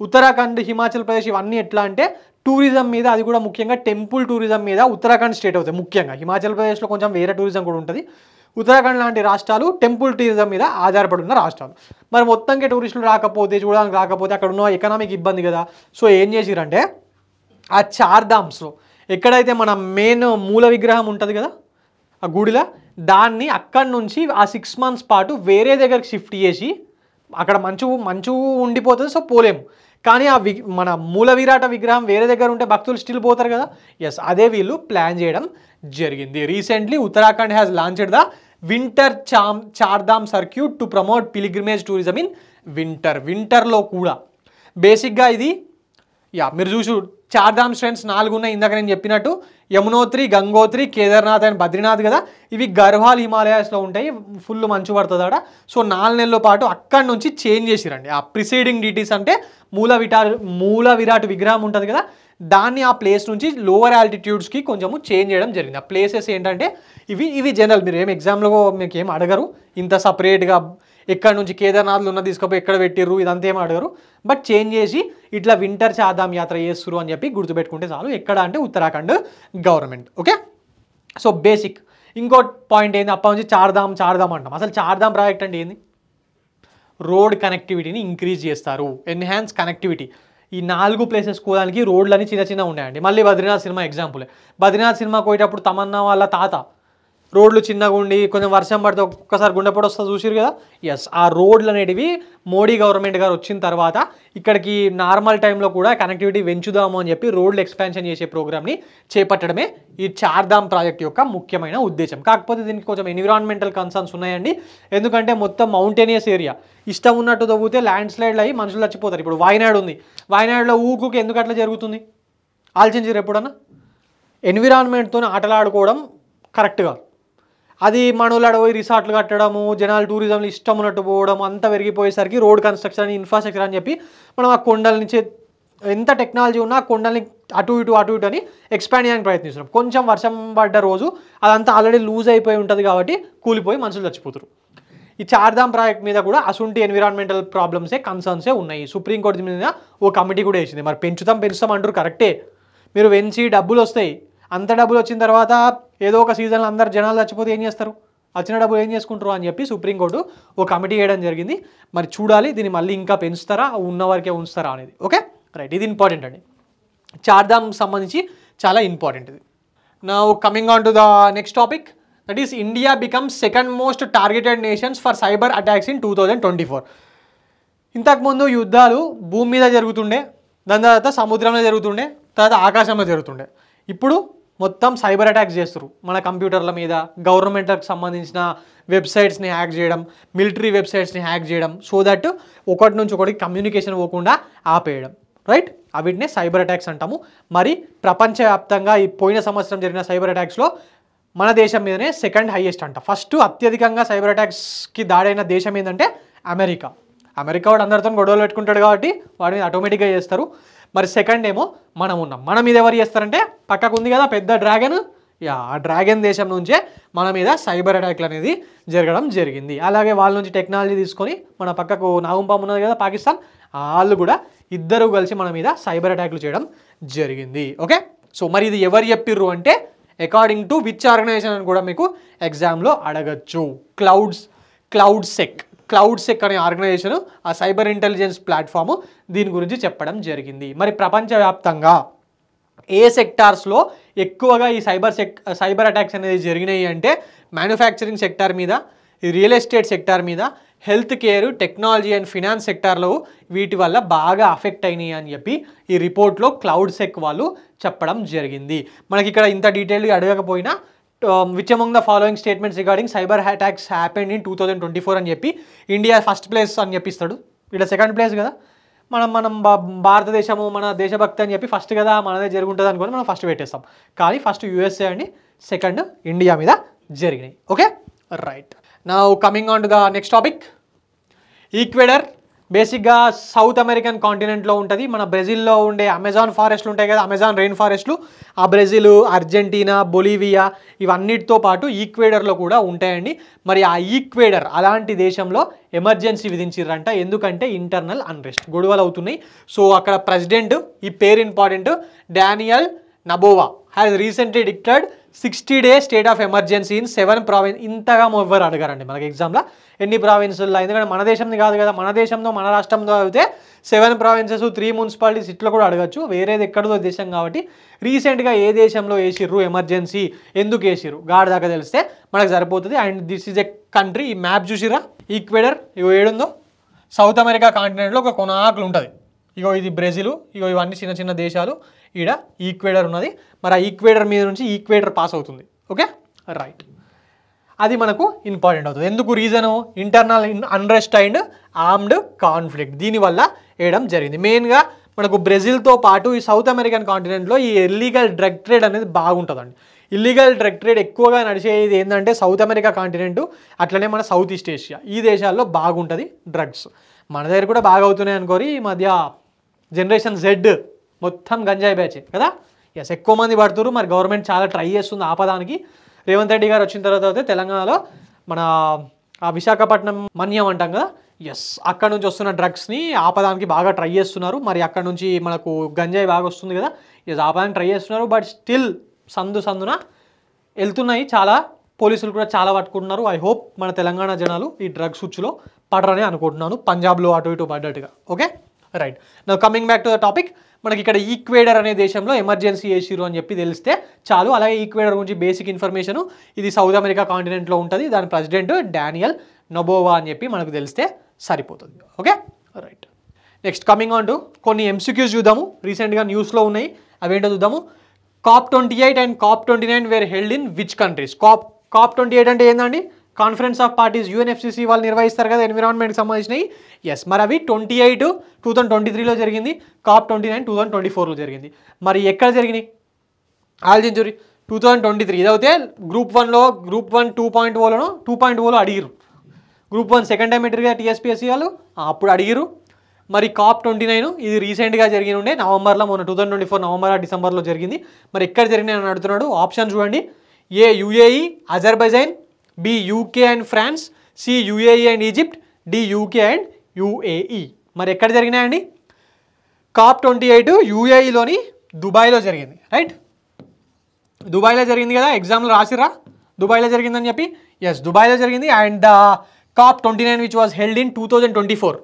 ఉత్తరాఖండ్, హిమాచల్ ప్రదేశ్ ఇవన్నీ ఎట్లా అంటే టూరిజం మీద, అది కూడా ముఖ్యంగా టెంపుల్ టూరిజం మీద ఉత్తరాఖండ్ స్టేట్ అవుతాయి. ముఖ్యంగా హిమాచల్ ప్రదేశ్లో కొంచెం వేరే టూరిజం కూడా ఉంటుంది. ఉత్తరాఖండ్ లాంటి రాష్ట్రాలు టెంపుల్ టూరిజం మీద ఆధారపడి ఉన్న రాష్ట్రాలు. మరి మొత్తంగా టూరిస్టులు చూడడానికి రాకపోతే అక్కడ ఉన్న ఎకనామిక్ ఇబ్బంది కదా. సో ఏం చేసిరంటే ఆ చార్ధామ్స్లో ఎక్కడైతే మన మెయిన్ మూల విగ్రహం ఉంటుంది కదా ఆ గుడిలో, దాన్ని అక్కడి నుంచి ఆ 6 months పాటు వేరే దగ్గరికి షిఫ్ట్ చేసి, అక్కడ మంచు ఉండిపోతుంది, సో పోలేము. కానీ మన మూల విరాట విగ్రహం వేరే దగ్గర ఉంటే భక్తులు స్టిల్ పోతారు కదా. ఎస్, అదే వీళ్ళు ప్లాన్ చేయడం జరిగింది. Recently Uttarakhand has launched the winter Chardham circuit to promote pilgrimage tourism in వింటర్లో కూడా. బేసిక్గా ఇది మీరు చూసి చార్ధామ్ స్ట్రెంట్స్ 4 ఉన్నాయి. ఇందాక నేను చెప్పినట్టు యమునోత్రి, గంగోత్రి, కేదార్నాథ్ అండ్ బద్రీనాథ్ కదా. ఇవి గర్వాల్ హిమాలయాస్లో ఉంటాయి, ఫుల్ మంచు పడుతుంది అక్కడ. సో 4 నెలల పాటు అక్కడి నుంచి చేంజ్ చేసిరండి. ఆ ప్రిసైడింగ్ డీటీస్ అంటే మూల విరాట్ విగ్రహం ఉంటుంది కదా, దాన్ని ఆ ప్లేస్ నుంచి లోవర్ ఆల్టిట్యూడ్స్కి కొంచెము చేంజ్ చేయడం జరిగింది. ఆ ప్లేసెస్ ఏంటంటే ఇవి జనరల్, మీరు ఏం ఎగ్జామ్లో మీకు ఏం అడగరు ఇంత సపరేట్గా ఎక్కడ నుంచి కేదార్నాథ్లో ఉన్న తీసుకుపోయి ఎక్కడ పెట్టిర్రు ఇదంతా ఏం అడగరు. బట్ చేంజ్ చేసి ఇట్లా వింటర్ చార్ధామ్ యాత్ర చేస్తున్నారు అని చెప్పి గుర్తుపెట్టుకుంటే చాలు. ఎక్కడ అంటే Uttarakhand government. Okay, so basic. ఇంకో పాయింట్ ఏంది, అప్పటి నుంచి చార్ధామ్ అంటాం. అసలు చార్ధామ్ ప్రాజెక్ట్ అంటే ఏంది? రోడ్ కనెక్టివిటీని ఇంక్రీజ్ చేస్తారు, ఎన్హాన్స్ కనెక్టివిటీ. ఈ 4 ప్లేసెస్ కోదానికి రోడ్లని చిన్న ఉన్నాయండి. మళ్ళీ బద్రీనాథ్ సినిమా ఎగ్జాంపులే. బద్రీనాథ్ సినిమాకి పోయేటప్పుడు తమన్నా వాళ్ళ తాత రోడ్లు చిన్నగా ఉండి కొంచెం వర్షం పడితే ఒక్కసారి గుండెపోటు వస్తుంది చూసిరు కదా. ఎస్, ఆ రోడ్లు అనేటివి మోడీ గవర్నమెంట్ గారు వచ్చిన తర్వాత ఇక్కడికి నార్మల్ టైంలో కూడా కనెక్టివిటీ పెంచుదాము అని చెప్పి రోడ్లు ఎక్స్పాన్షన్ చేసే ప్రోగ్రామ్ని చేపట్టడమే ఈ చార్ధామ్ ప్రాజెక్ట్ యొక్క ముఖ్యమైన ఉద్దేశం. కాకపోతే దీనికి కొంచెం ఎన్విరాన్మెంటల్ కన్సర్న్స్ ఉన్నాయండి. ఎందుకంటే మొత్తం మౌంటేనియస్ ఏరియా, ఇష్టం ఉన్నట్టు తవ్వితే ల్యాండ్ స్లైడ్లు అయ్యి మనుషులు చచ్చిపోతారు. ఇప్పుడు వాయనాడ్ ఉంది, వాయనాడులో ఊకుకి ఎందుకు అట్లా జరుగుతుంది ఆలోచించారు ఎప్పుడన్నా? ఎన్విరాన్మెంట్తో ఆటలాడుకోవడం కరెక్ట్గా, అది మనోళ్ళాడ పోయి రిసార్ట్లు కట్టడము, జనాలు టూరిజంలో ఇష్టం ఉన్నట్టు పోవడం అంతా పెరిగిపోయేసరికి రోడ్ కన్స్ట్రక్షన్, ఇన్ఫ్రాస్ట్రక్చర్ అని చెప్పి మనం ఆ కొండల నుంచి ఎంత టెక్నాలజీ ఉన్నా ఆ కొండల్ని అటు ఇటు అని ఎక్స్పాండ్ చేయడానికి ప్రయత్నిస్తున్నాం. కొంచెం వర్షం పడ్డ రోజు అదంతా ఆల్రెడీ లూజ్ అయిపోయి ఉంటుంది కాబట్టి కూలిపోయి మనుషులు చచ్చిపోతారు. ఈ చార్ధామ్ ప్రాజెక్ట్ మీద కూడా అసుంటి ఎన్విరాన్మెంటల్ ప్రాబ్లమ్సే, కన్సర్న్సే ఉన్నాయి. సుప్రీంకోర్టు మీద ఓ కమిటీ కూడా వేసింది. మరి పెంచుతాం అంటారు, కరెక్టే. మీరు పెంచి డబ్బులు వస్తాయి, అంత డబ్బులు వచ్చిన తర్వాత ఏదో ఒక సీజన్లో అందరు జనాలు చచ్చిపోతే ఏం చేస్తారు? వచ్చిన డబ్బులు ఏం చేసుకుంటారు అని చెప్పి సుప్రీంకోర్టు ఒక కమిటీ వేయడం జరిగింది. మరి చూడాలి దీన్ని మళ్ళీ ఇంకా పెంచుతారా, ఉన్న వరకే ఉంచుతారా అనేది. ఓకే రైట్, ఇది ఇంపార్టెంట్ అండి. చార్ధామ్ సంబంధించి చాలా ఇంపార్టెంట్ ఇది. Now coming on to the next topic, that is India becomes second most targeted nations for cyber attacks in 2024. ఇంతకుముందు యుద్ధాలు భూమి మీద జరుగుతుండే, దాని తర్వాత సముద్రంలో జరుగుతుండే, తర్వాత ఆకాశంలో జరుగుతుండే. ఇప్పుడు మొత్తం సైబర్ అటాక్స్ చేస్తారు మన కంప్యూటర్ల మీద. గవర్నమెంట్కి సంబంధించిన వెబ్సైట్స్ని హ్యాక్ చేయడం, మిలిటరీ వెబ్సైట్స్ని హ్యాక్ చేయడం, సో దట్ ఒకటి నుంచి ఒకటికి కమ్యూనికేషన్ పోకుండా ఆపేయడం. రైట్, వీటినే సైబర్ అటాక్స్ అంటాము. మరి ప్రపంచవ్యాప్తంగా ఈ పోయిన సంవత్సరం జరిగిన సైబర్ అటాక్స్లో మన దేశం మీదనే సెకండ్ హైయెస్ట్ అంట. ఫస్ట్ అత్యధికంగా సైబర్ అటాక్స్కి దాడైన దేశం ఏంటంటే అమెరికా. వాడు అందరితో గొడవలు పెట్టుకుంటాడు కాబట్టి వాడి మీద ఆటోమేటిక్గా చేస్తారు. మరి సెకండ్ ఏమో మనం ఉన్నాం. మన మీద ఎవరు చేస్తారంటే పక్కకు ఉంది కదా పెద్ద డ్రాగన్, ఆ డ్రాగన్ దేశం నుంచే మన మీద సైబర్ అటాక్లు అనేది జరగడం జరిగింది. అలాగే వాళ్ళ నుంచి టెక్నాలజీ తీసుకొని మన పక్కకు నాగుంపాము ఉన్నది కదా పాకిస్తాన్, వాళ్ళు కూడా ఇద్దరు కలిసి మన మీద సైబర్ అటాక్లు చేయడం జరిగింది. ఓకే, సో మరి ఇది ఎవరు చెప్పిర్రు అంటే అకార్డింగ్ టు విచ్ ఆర్గనైజేషన్ అని కూడా మీకు ఎగ్జామ్లో అడగచ్చు. క్లౌడ్ సెక్ అనే ఆర్గనైజేషన్, ఆ సైబర్ ఇంటెలిజెన్స్ ప్లాట్ఫామ్, దీని గురించి చెప్పడం జరిగింది. మరి ప్రపంచవ్యాప్తంగా ఏ సెక్టార్స్లో ఎక్కువగా ఈ సైబర్ అటాక్స్ అనేది జరిగినాయి అంటే మ్యానుఫ్యాక్చరింగ్ సెక్టార్ మీద, రియల్ ఎస్టేట్ సెక్టార్ మీద, health care, technology and finance సెక్టార్లో వీటి వల్ల బాగా అఫెక్ట్ అయినాయి అని చెప్పి ఈ రిపోర్ట్లో క్లౌడ్ సెక్ వాళ్ళు చెప్పడం జరిగింది. మనకి ఇక్కడ ఇంత డీటెయిల్గా అడగకపోయినా which among the following statements regarding cyber attacks happened in 2024 అని చెప్పి ఇండియా ఫస్ట్ ప్లేస్ అని చెప్పిస్తాడు. ఇక్కడ సెకండ్ ప్లేస్ కదా, మనం భారతదేశము మన దేశభక్తి అని చెప్పి ఫస్ట్ కదా మనదే జరుగుంటుంది అనుకొని మనం ఫస్ట్ పెట్టేస్తాం. కానీ ఫస్ట్ యూఎస్ఏ అండి, సెకండ్ ఇండియా మీద జరిగినాయి. Okay right. Now coming on to the next topic. Ecuador బేసిక్గా సౌత్ అమెరికన్ కాంటినెంట్లో ఉంటుంది. మన బ్రెజిల్లో ఉండే అమెజాన్ ఫారెస్ట్లు ఉంటాయి కదా, అమెజాన్ రెయిన్ ఫారెస్ట్లు, ఆ బ్రెజిల్, అర్జెంటీనా, బొలీవియా ఇవన్నిటితో పాటు ఈక్వెడర్లో కూడా ఉంటాయండి. మరి ఆ ఈక్వెడర్ అలాంటి దేశంలో ఎమర్జెన్సీ విధించారంట. ఎందుకంటే ఇంటర్నల్ అన్రెస్ట్, గొడవలు అవుతున్నాయి. సో అక్కడ ప్రెసిడెంట్, ఈ పేరు important, Daniel Noboa has recently declared 60 days state of emergency in 7 province. ఇంతగా ఎవ్వరు అడగారండి మనకి ఎగ్జామ్లో ఎన్ని ప్రావిన్సుల్లో, ఎందుకంటే మన దేశంది కాదు కదా, మన దేశంలో మన రాష్ట్రంలో అయితే 7 ప్రావిన్సెస్ 3 మున్సిపాలిటీస్ ఇట్లా కూడా అడగచ్చు. వేరేది ఎక్కడో దేశం కాబట్టి రీసెంట్గా ఏ దేశంలో వేసిర్రు ఎమర్జెన్సీ, ఎందుకు వేసిర్రు గాడి దాకా తెలిస్తే మనకు సరిపోతుంది. And this is a country. ఈ మ్యాప్ చూసిరా, ఈక్వెడర్ ఇగో ఏడుందో, సౌత్ అమెరికా కాంటినెంట్లో ఒక కొనాకులు ఉంటుంది. ఇగో ఇది బ్రెజిల్, ఇగో ఇవన్నీ చిన్న చిన్న దేశాలు, ఈడ ఈక్వెడర్ ఉన్నది. మరి ఆ ఈక్వెడర్ మీద నుంచి ఈక్వెడర్ పాస్ అవుతుంది. ఓకే రైట్, అది మనకు ఇంపార్టెంట్ అవుతుంది. ఎందుకు reason, internal unrest and armed conflict, దీనివల్ల వేయడం జరిగింది. మెయిన్గా మనకు బ్రెజిల్తో పాటు ఈ సౌత్ అమెరికన్ కాంటినెంట్లో ఈ ఇల్లీగల్ డ్రగ్ ట్రేడ్ అనేది బాగుంటుందండి. ఇల్లీగల్ డ్రగ్ ట్రేడ్ ఎక్కువగా నడిచేది ఏంటంటే సౌత్ అమెరికా కాంటినెంట్, అట్లనే మన సౌత్ ఈస్ట్ ఏషియా ఈ దేశాల్లో బాగుంటుంది డ్రగ్స్. మన దగ్గర కూడా బాగా అవుతున్నాయి అనుకోరి. ఈ మధ్య జనరేషన్ జెడ్ మొత్తం గంజాయి బ్యాచే కదా. ఎస్, ఎక్కువ మంది పడుతున్నారు. మరి గవర్నమెంట్ చాలా ట్రై చేస్తుంది ఆపదానికి. రేవంత్ రెడ్డి గారు వచ్చిన తర్వాత అయితే తెలంగాణలో మన ఆ విశాఖపట్నం మన్యం అంటాం కదా, ఎస్ అక్కడ నుంచి వస్తున్న డ్రగ్స్ని ఆపదానికి బాగా ట్రై చేస్తున్నారు. మరి అక్కడ నుంచి మనకు గంజాయి బాగా వస్తుంది కదా, ఎస్ ఆపదానికి ట్రై చేస్తున్నారు. బట్ స్టిల్ సందున వెళ్తున్నాయి చాలా, పోలీసులు కూడా చాలా పట్టుకుంటున్నారు. ఐ హోప్ మన తెలంగాణ జనాలు ఈ డ్రగ్స్ ఉచ్చులో పడరని అనుకుంటున్నాను, పంజాబ్లో అటు ఇటు పడ్డట్టుగా. Okay right. Now coming back to the topic. మనకి ఇక్కడ ఈక్వెడర్ అనే దేశంలో ఎమర్జెన్సీ వేసిరు అని చెప్పి తెలిస్తే చాలు. అలాగే ఈక్వెడర్ గురించి బేసిక్ ఇన్ఫర్మేషన్, ఇది సౌత్ అమెరికా కాంటినెంట్లో ఉంటుంది, దాని ప్రెసిడెంట్ డానియల్ నబోవా అని చెప్పి మనకు తెలిస్తే సరిపోతుంది. Okay right. Next coming on to కొన్ని ఎంసీక్యూస్ చూద్దాము, రీసెంట్గా న్యూస్లో ఉన్నాయి, అవేంటో చూద్దాము. COP28 and COP29 were held in which countries? COP28 అంటే ఏంటండి, కాన్ఫరెన్స్ ఆఫ్ పార్టీస్, UNFCCC వాళ్ళు నిర్వహిస్తారు కదా ఎన్విరాన్మెంట్కి సంబంధించినవి. ఎస్, మరి అవి 28 2023లో జరిగింది, COP29 2024లో జరిగింది. మరి ఎక్కడ జరిగినాయి ఆలోచించురి. 2023 ఇదైతే గ్రూప్ 1 2.0లోనో 2.0లో అడిగిరు. గ్రూప్ 1 సెకండ్ టైం పెట్టారు కదా TSPSC వాళ్ళు, అప్పుడు అడిగిరు. మరి COP29 ఇది రీసెంట్గా జరిగి ఉండే నవంబర్లో, మొన్న 2024 నవంబర్ డిసెంబర్లో జరిగింది. మరి ఎక్కడ జరిగినాయి అని అడుగుతున్నాడు. ఆప్షన్ చూడండి, A UAE, Azerbaijan, B UK and France, C UAE and Egypt, D UK and UAE. మరి ఎక్కడ జరిగినాయండి? COP28 UAEలోని దుబాయ్లో జరిగింది. రైట్, దుబాయ్లో జరిగింది కదా, ఎగ్జామ్లో రాసిరా దుబాయ్లో జరిగిందని చెప్పి. ఎస్, దుబాయ్లో జరిగింది. And the COP29 which was held in 2024,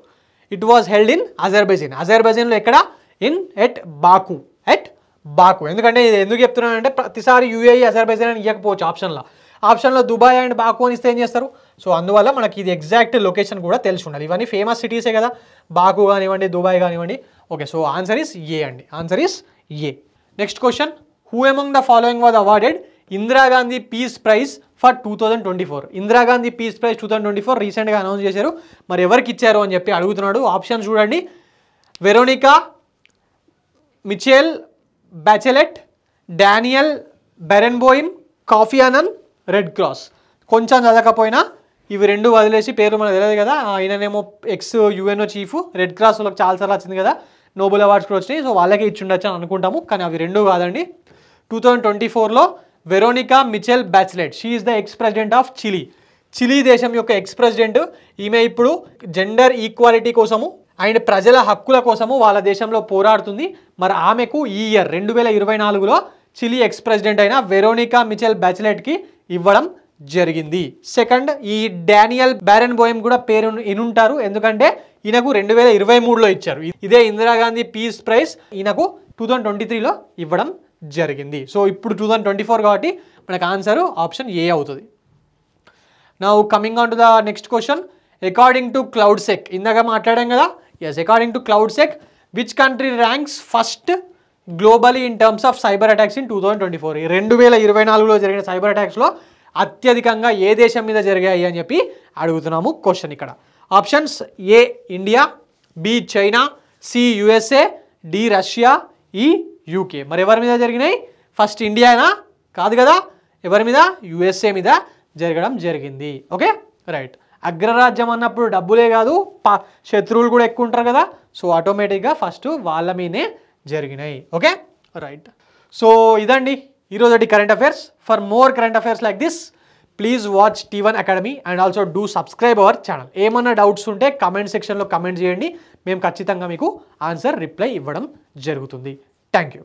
it was held in Azerbaijan. అజర్బైజాన్లో ఎక్కడ? At Baku. ఎందుకంటే ఇది ఎందుకు చెప్తున్నానంటే ప్రతిసారి UAE అజర్బైజాన్ అని ఇవ్వకపోవచ్చు ఆప్షన్లో దుబాయ్ అండ్ బాకు అని ఇస్తే ఏం చేస్తారు? సో అందువల్ల మనకి ఇది ఎగ్జాక్ట్ లొకేషన్ కూడా తెలిసి ఉండాలి. ఇవన్నీ ఫేమస్ సిటీసే కదా, బాకు కానివ్వండి, దుబాయ్ కానివ్వండి. Okay, so answer is A అండి, answer is A. Next question, who among the following was awarded Indira Gandhi peace prize for 2024? Indira Gandhi peace prize 2024 రీసెంట్గా అనౌన్స్ చేశారు. మరి ఎవరికి ఇచ్చారు అని చెప్పి అడుగుతున్నాడు. ఆప్షన్ చూడండి, వెరోనికా మిచెల్ బ్యాచెలెట్, డానియల్ బెరెన్బోయిమ్, కాఫీ అన్నన్, రెడ్ క్రాస్. కొంచెం చదవకపోయినా ఇవి రెండు వదిలేసి పేరు మనకు తెలియదు కదా, ఆయననేమో UNO చీఫ్, రెడ్ క్రాస్ వాళ్ళకి చాలాసార్లు వచ్చింది కదా, నోబెల్ అవార్డ్స్ కూడా వచ్చినాయి, సో వాళ్ళకే ఇచ్చి ఉండొచ్చు అని అనుకుంటాము. కానీ అవి రెండు కాదండి. 2024లో Veronica Michelle Bachelet, she is the ex president of Chile దేశం యొక్క ఎక్స్ ప్రెసిడెంట్. ఈమె ఇప్పుడు జెండర్ ఈక్వాలిటీ కోసము అండ్ ప్రజల హక్కుల కోసము వాళ్ళ దేశంలో పోరాడుతుంది. మరి ఆమెకు ఈ ఇయర్ 2024లో చిలీ ఎక్స్ ప్రెసిడెంట్ అయిన వెరోనికా మిచెల్ బ్యాచెలెట్కి ఇవ్వడం జరిగింది. సెకండ్, ఈ డానియల్ బెరెన్బోయిమ్ కూడా పేరు ఇనుంటారు, ఎందుకంటే ఈయనకు 2023లో ఇచ్చారు. ఇదే ఇందిరాగాంధీ పీస్ ప్రైజ్ ఈయనకు 2023లో ఇవ్వడం జరిగింది. సో ఇప్పుడు 2024 కాబట్టి మనకు ఆన్సర్ ఆప్షన్ ఏ అవుతుంది. Now coming on to the next question. According to CloudSEK, ఇందాక మాట్లాడాం కదా, yes, according to CloudSEK which country ranks first globally in terms of cyber attacks in 2024? 2024లో జరిగిన సైబర్ అటాక్స్లో అత్యధికంగా ఏ దేశం మీద జరిగాయి అని చెప్పి అడుగుతున్నాము క్వశ్చన్ ఇక్కడ. Options: A India, B China, C USA, D Russia, E UK. మరి ఎవరి మీద జరిగినాయి? ఫస్ట్ ఇండియానా? కాదు కదా, ఎవరి మీద? యుఎస్ఏ మీద జరగడం జరిగింది. Okay, right. అగ్రరాజ్యం అన్నప్పుడు డబ్బులే కాదు, శత్రువులు కూడా ఎక్కువ ఉంటారు కదా, సో ఆటోమేటిక్గా ఫస్ట్ వాళ్ళ మీదే జరిగినాయి. Okay, right. సో ఇదండి ఈరోజు current affairs. For more current affairs like this please watch T1 Academy and also do subscribe our channel. ఏమన్నా డౌట్స్ ఉంటే కమెంట్ సెక్షన్లో కమెంట్ చేయండి, మేము ఖచ్చితంగా మీకు ఆన్సర్ రిప్లై ఇవ్వడం జరుగుతుంది. Thank you.